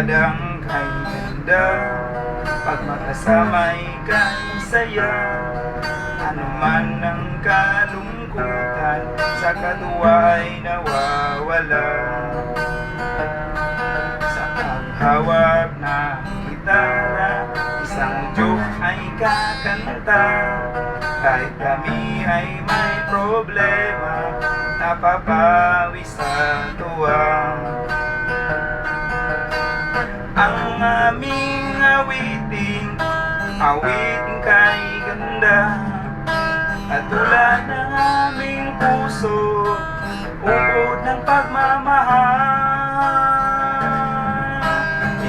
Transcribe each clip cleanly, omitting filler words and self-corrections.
Barkadang kay ganda, pag magkasama'y kay saya. Ano man ang kalungkutan, sa katuwa ay nawawala. Sa paghawak ng gitara, isang joke ay kakanta. Kahit kami ay may problema, napapawi sa tuwa. Ang aming awiting, awiting kay ganda. Katulad ng aming puso, ubod ng pagmamahal.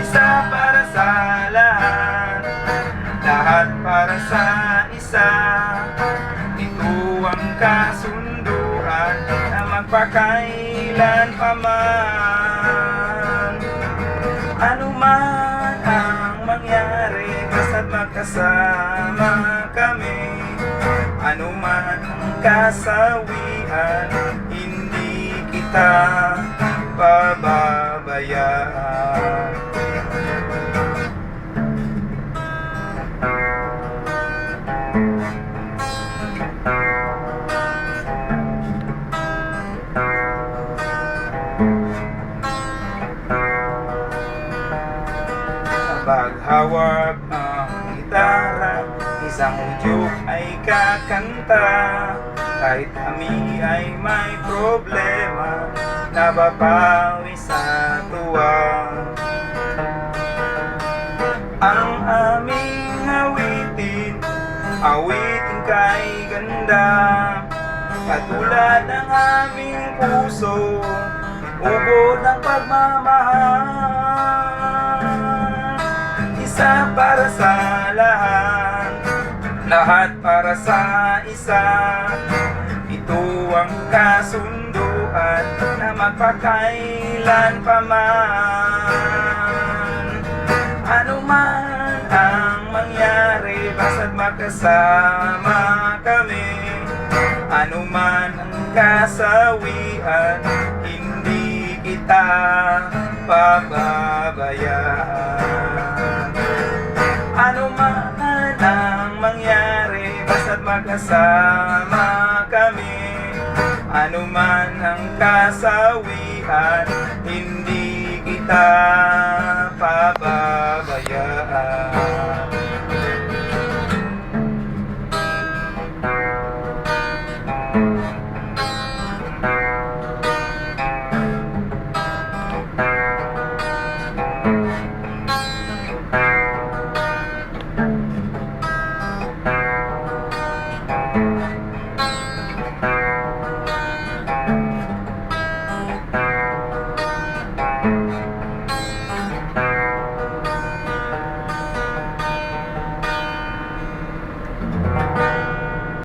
Isa para sa lahat, lahat para sa isa. Ito ang kasunduan na magpakailan pa man. Ano man ang mangyari, basta't magkasama kami. Ano man ang kasawian, hindi kita pababayaan. Paghawak ng gitara, isang udyok ay kakanta. Kahit kami ay may problema, nababawi sa tuwa. Ang aming awitin, awitin kay ganda. Katulad ng aming puso, ubod ng pagmamahal. Isa para sa lahat, lahat para sa isa. Ito ang kasunduan na magpakailan pa man. Ano man ang mangyari, basta't magkasama kami. Ano man ang kasawian, hindi kita pababayaan. Ano man ang mangyari, basta't magkasama kami. Ano man ang kasawian, hindi kita pababayaan.